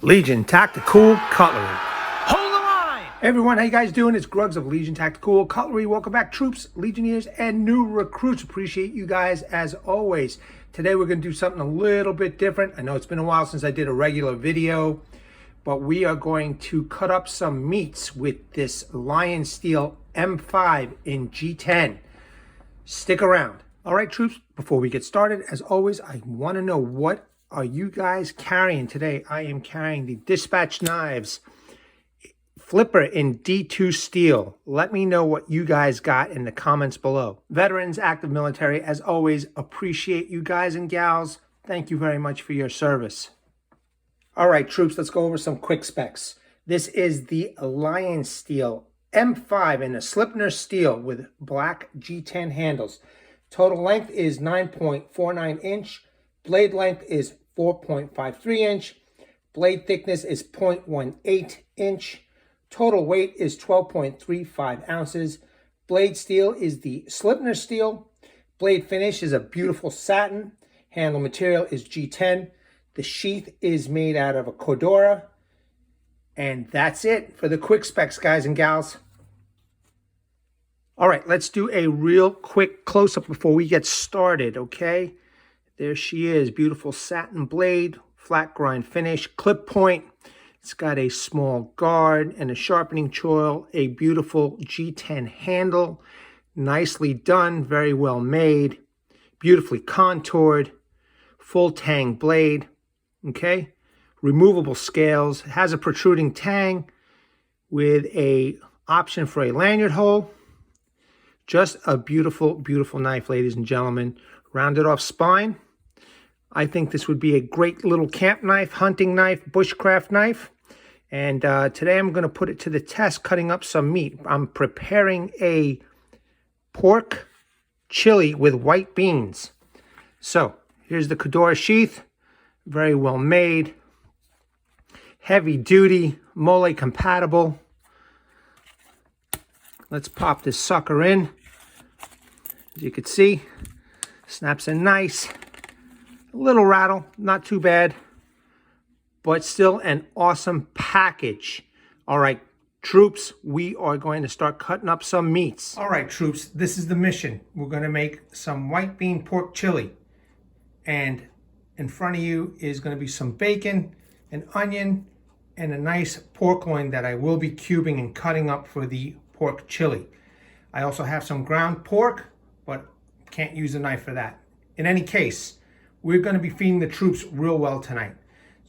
Legion Tactical Cutlery. Hold the line! Hey everyone, how you guys doing? It's Gruggs of Legion Tactical Cutlery. Welcome back, troops, Legionnaires, and new recruits. Appreciate you guys as always. Today we're going to do something a little bit different. I know it's been a while since I did a regular video, but we are going to cut up some meats with this LionSTEEL M5 in G10. Stick around. All right, troops, before we get started, as always, I want to know, what are you guys carrying today? I am carrying the Dispatch Knives Flipper in D2 steel. Let me know what you guys got in the comments below. Veterans, active military, as always, appreciate you guys and gals. Thank you very much for your service. All right, troops, let's go over some quick specs. This is the LionSTEEL M5 in a Sleipner steel with black G10 handles. Total length is 9.49 inch. Blade length is 4.53 inch. Blade thickness is 0.18 inch. Total weight is 12.35 ounces. Blade steel is the Sleipner steel. Blade finish is a beautiful satin. Handle material is G10. The sheath is made out of a Cordura. And that's it for the quick specs, guys and gals. All right, let's do a real quick close-up before we get started, okay? There she is, beautiful satin blade, flat grind finish, clip point. It's got a small guard and a sharpening choil, a beautiful G10 handle, nicely done, very well made, beautifully contoured, full tang blade, okay? Removable scales, has a protruding tang with a option for a lanyard hole. Just a beautiful, beautiful knife, ladies and gentlemen. Rounded off spine. I think this would be a great little camp knife, hunting knife, bushcraft knife. And today I'm going to put it to the test, cutting up some meat. I'm preparing a pork chili with white beans. So here's the Cordura sheath. Very well made. Heavy duty, Molletta compatible. Let's pop this sucker in. As you can see, snaps in nice. A little rattle, not too bad, but still an awesome package. All right, troops, we are going to start cutting up some meats. All right, troops, this is the mission. We're going to make some white bean pork chili. And in front of you is going to be some bacon, an onion, and a nice pork loin that I will be cubing and cutting up for the pork chili. I also have some ground pork, but can't use a knife for that. In any case, we're going to be feeding the troops real well tonight.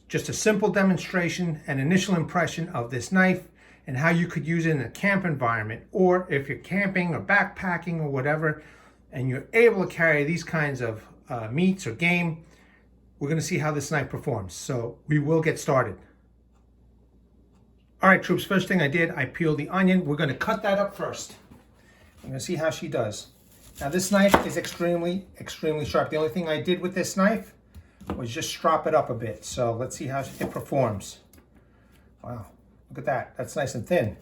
Just a simple demonstration, an initial impression of this knife and how you could use it in a camp environment, or if you're camping or backpacking or whatever, and you're able to carry these kinds of meats or game, we're going to see how this knife performs. So we will get started. All right, troops, first thing I did, I peeled the onion. We're going to cut that up first. I'm going to see how she does. Now, this knife is extremely, extremely sharp. The only thing I did with this knife was just strop it up a bit. So let's see how it performs. Wow, look at that. That's nice and thin.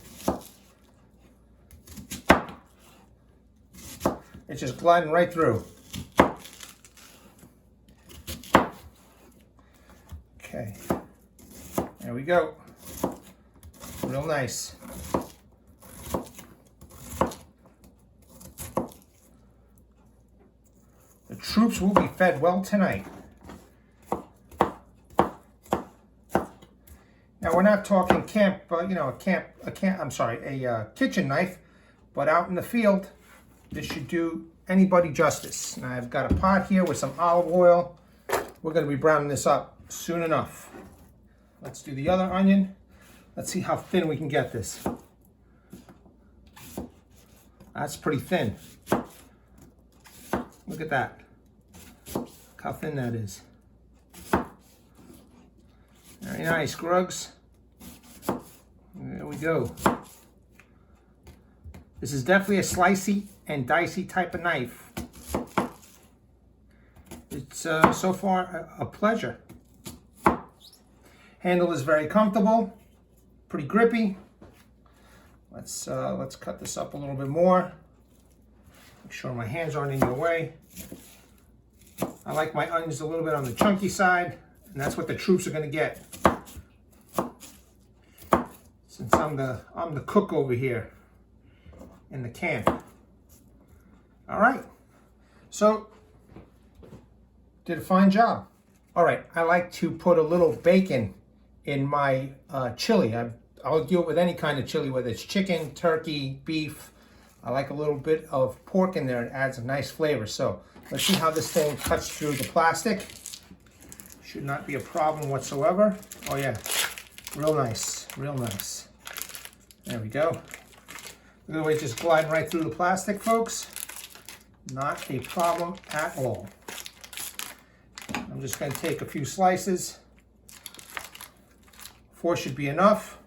It's just gliding right through. Okay, there we go. Real nice. The troops will be fed well tonight. Now, we're not talking camp, a kitchen knife, but out in the field, this should do anybody justice. Now, I've got a pot here with some olive oil. We're going to be browning this up soon enough. Let's do the other onion. Let's see how thin we can get this. That's pretty thin. Look at that. Look how thin that is. Very nice, Gruggs. There we go. This is definitely a slicey and dicey type of knife. It's so far a pleasure. Handle is very comfortable, pretty grippy. Let's cut this up a little bit more. Make sure my hands aren't in your way. I like my onions a little bit on the chunky side, and that's what the troops are going to get. since I'm the cook over here in the camp. All right, so did a fine job. All right, I like to put a little bacon in my chili. I'll do it with any kind of chili, whether it's chicken, turkey, beef. I like a little bit of pork in there. It adds a nice flavor. So let's see how this thing cuts through the plastic. Should not be a problem whatsoever. Oh yeah, real nice, real nice. There we go. Look at the way it's just gliding right through the plastic, folks. Not a problem at all. I'm just going to take a few slices. 4 should be enough.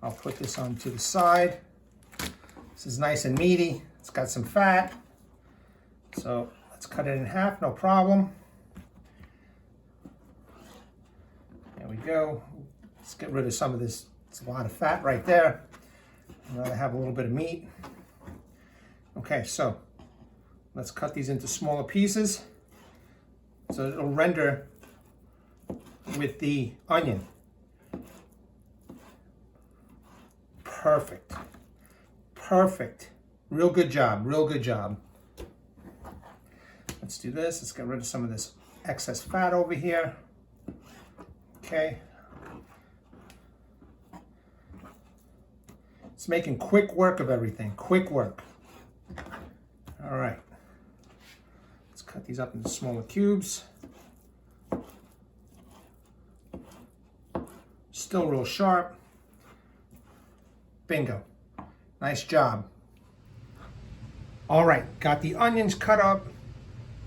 I'll put this onto the side. This is nice and meaty. It's got some fat. So let's cut it in half, no problem. There we go. Let's get rid of some of this. It's a lot of fat right there. I'd rather have a little bit of meat. Okay, so let's cut these into smaller pieces so it'll render with the onion. Perfect. Perfect. Real good job. Real good job. Let's do this. Let's get rid of some of this excess fat over here. Okay. It's making quick work of everything. Quick work. All right. Let's cut these up into smaller cubes. Still real sharp. Bingo. Nice job. All right, got the onions cut up,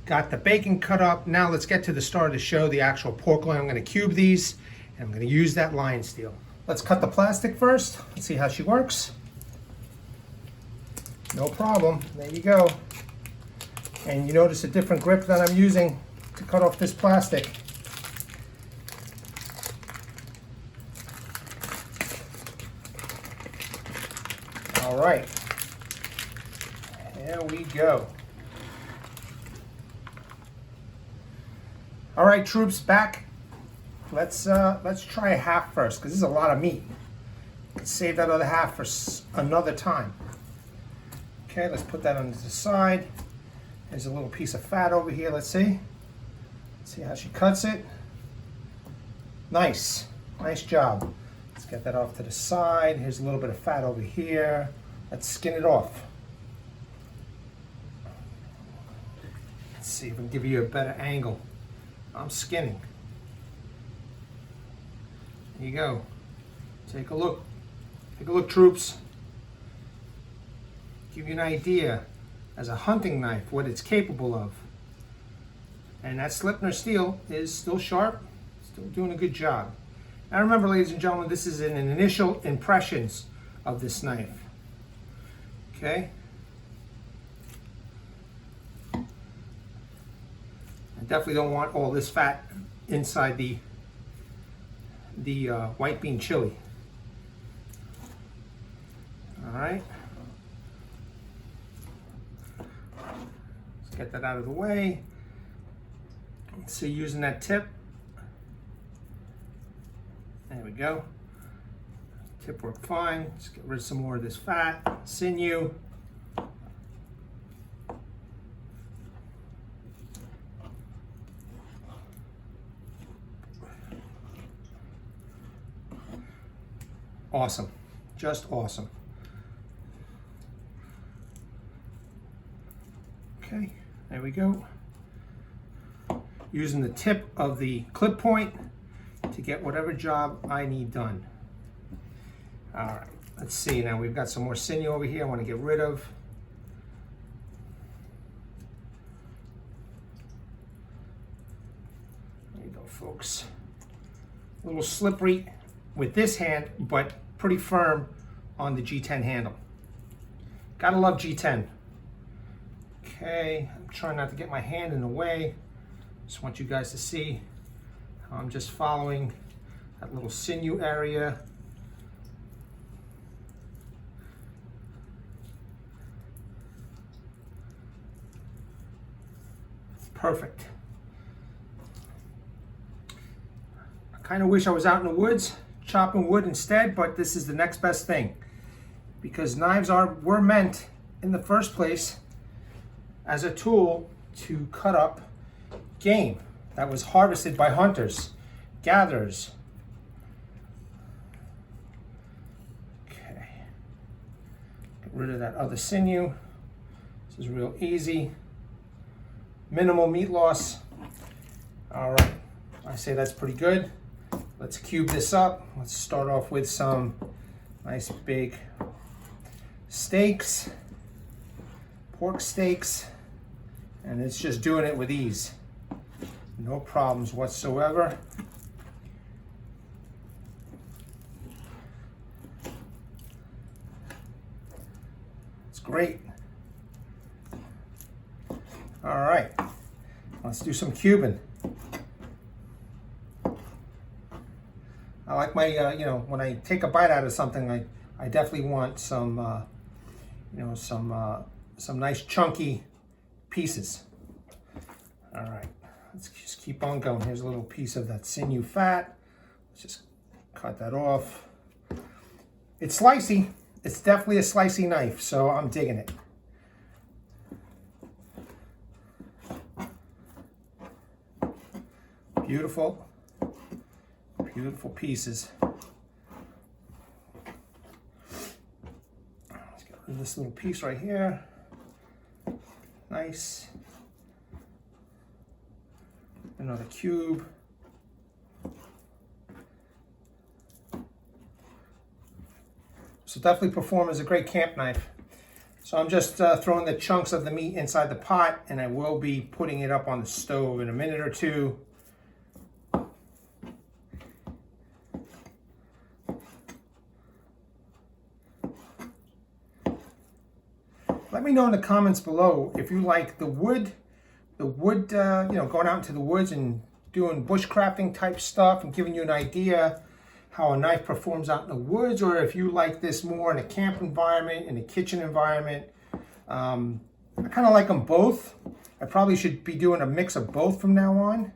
got the bacon cut up. Now let's get to the start of the show, the actual pork loin. I'm gonna cube these, and I'm gonna use that LionSTEEL. Let's cut the plastic first. Let's see how she works. No problem, there you go. And you notice a different grip that I'm using to cut off this plastic. All right, there we go. All right, troops, back. Let's try a half first, because this is a lot of meat. Let's save that other half for another time. Okay, let's put that on the side. There's a little piece of fat over here. Let's see. Let's see how she cuts it. Nice, nice job. Let's get that off to the side. Here's a little bit of fat over here. Let's skin it off. Let's see if I can give you a better angle. I'm skinning. There you go. Take a look. Take a look, troops. Give you an idea as a hunting knife what it's capable of. And that Sleipner steel is still sharp, still doing a good job. Now remember, ladies and gentlemen, this is an initial impressions of this knife. Okay? I definitely don't want all this fat inside the white bean chili. All right. Let's get that out of the way. So using that tip. There we go. Tip worked fine. Let's get rid of some more of this fat, sinew. Awesome. Just awesome. Okay, there we go. Using the tip of the clip point to get whatever job I need done. All right, let's see. Now we've got some more sinew over here I want to get rid of. There you go, folks. A little slippery with this hand, but pretty firm on the G10 handle. Gotta love G10. Okay, I'm trying not to get my hand in the way. Just want you guys to see how I'm just following that little sinew area. Perfect. kind of wish I was out in the woods chopping wood instead, but this is the next best thing, because knives were meant in the first place as a tool to cut up game that was harvested by hunters, gatherers. Okay, get rid of that other sinew. This is real easy, minimal meat loss. All right, I say that's pretty good. Let's cube this up. Let's start off with some nice big steaks, pork steaks, and it's just doing it with ease. No problems whatsoever. It's great. All right, let's do some cubing. I like my, you know, when I take a bite out of something, I definitely want some, you know, some nice chunky pieces. All right, let's just keep on going. Here's a little piece of that sinew fat. Let's just cut that off. It's slicey. It's definitely a slicey knife, so I'm digging it. Beautiful. Beautiful pieces. Let's get rid of this little piece right here. Nice. Another cube. So definitely perform as a great camp knife. So I'm just throwing the chunks of the meat inside the pot, and I will be putting it up on the stove in a minute or two. Let me know in the comments below if you like the wood, you know, going out into the woods and doing bushcrafting type stuff and giving you an idea how a knife performs out in the woods, or if you like this more in a camp environment, in a kitchen environment. I kind of like them both. I probably should be doing a mix of both from now on.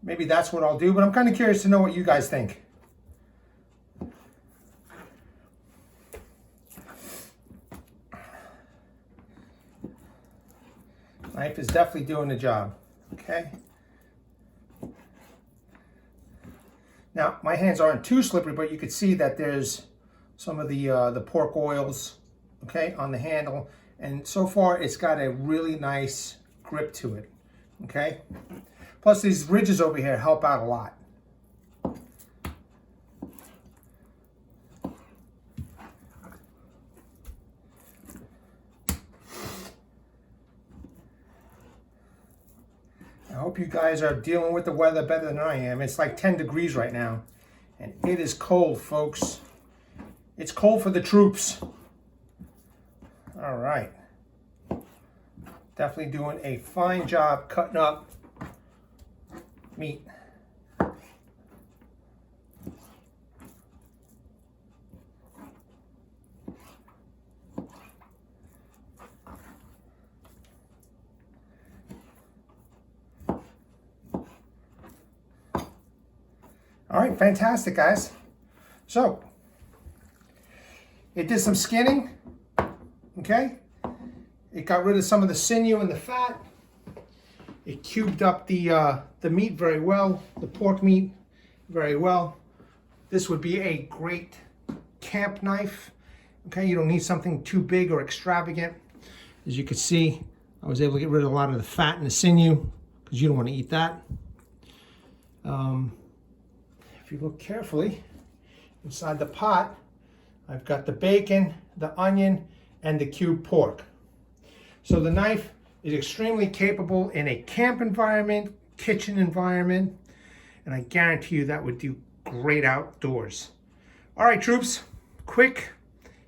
Maybe that's what I'll do, but I'm kind of curious to know what you guys think. Knife is definitely doing the job, okay? Now, my hands aren't too slippery, but you can see that there's some of the pork oils, okay, on the handle. And so far, it's got a really nice grip to it, okay? Plus, these ridges over here help out a lot. I hope you guys are dealing with the weather better than I am. It's like 10 degrees right now, and it is cold, folks. It's cold for the troops. All right. Definitely doing a fine job cutting up meat. All right, fantastic, guys. So, it did some skinning, okay? It got rid of some of the sinew and the fat. It cubed up the meat very well, the pork meat very well. This would be a great camp knife, okay? You don't need something too big or extravagant. As you can see, I was able to get rid of a lot of the fat and the sinew, because you don't want to eat that. If you look carefully, inside the pot, I've got the bacon, the onion, and the cubed pork. So the knife is extremely capable in a camp environment, kitchen environment, and I guarantee you that would do great outdoors. All right, troops, quick,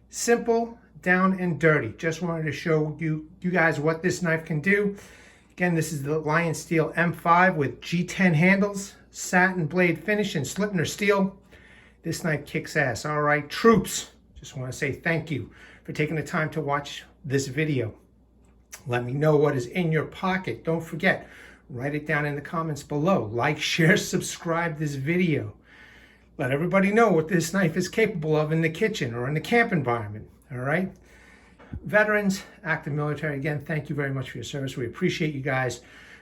simple, down and dirty. Just wanted to show you guys what this knife can do. Again, this is the LionSTEEL M5 with G10 handles, satin blade finish, and Sleipner steel. This knife kicks ass. All right, troops, just want to say thank you for taking the time to watch this video. Let me know what is in your pocket. Don't forget, Write it down in the comments below. Like, share, subscribe this video. Let everybody know what this knife is capable of in the kitchen or in the camp environment, all right? Veterans, active military, again, thank you very much for your service. We appreciate you guys.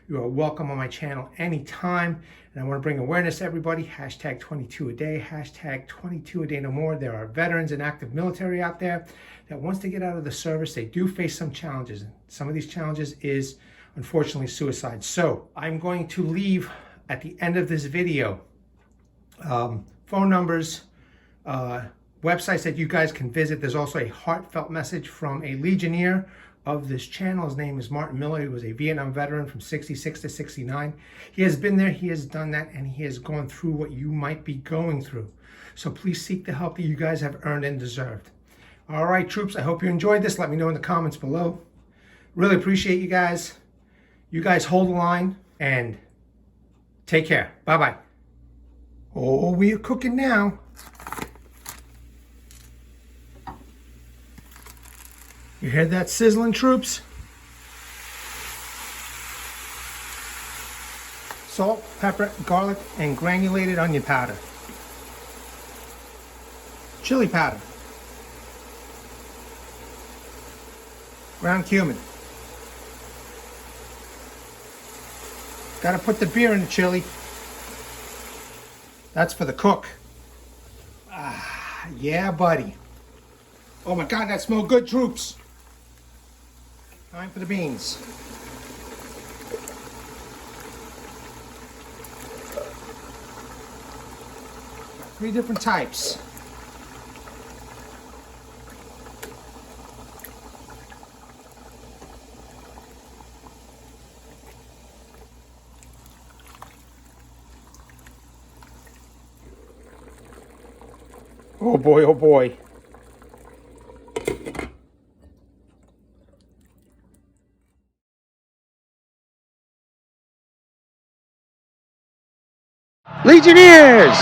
You are welcome on my channel anytime. And I want to bring awareness to everybody. Hashtag 22 a day, hashtag 22 a day no more. There are veterans and active military out there that once they get out of the service, they do face some challenges. Some of these challenges is unfortunately suicide. So I'm going to leave at the end of this video phone numbers, websites that you guys can visit. There's also a heartfelt message from a Legionnaire of this channel. His name is Martin Miller. He was a Vietnam veteran from 66 to 69. He has been there, he has done that, and he has gone through what you might be going through. So please seek the help that you guys have earned and deserved. All right, troops, I hope you enjoyed this. Let me know in the comments below. Really appreciate you guys. You guys hold the line and take care. Bye-bye. Oh, we are cooking now. You hear that sizzling, troops? Salt, pepper, garlic, and granulated onion powder. Chili powder. Ground cumin. Gotta put the beer in the chili. That's for the cook. Ah, yeah, buddy. Oh my God, that smells good, troops. Time for the beans. Got 3 different types. Oh boy, oh boy. Legionnaires!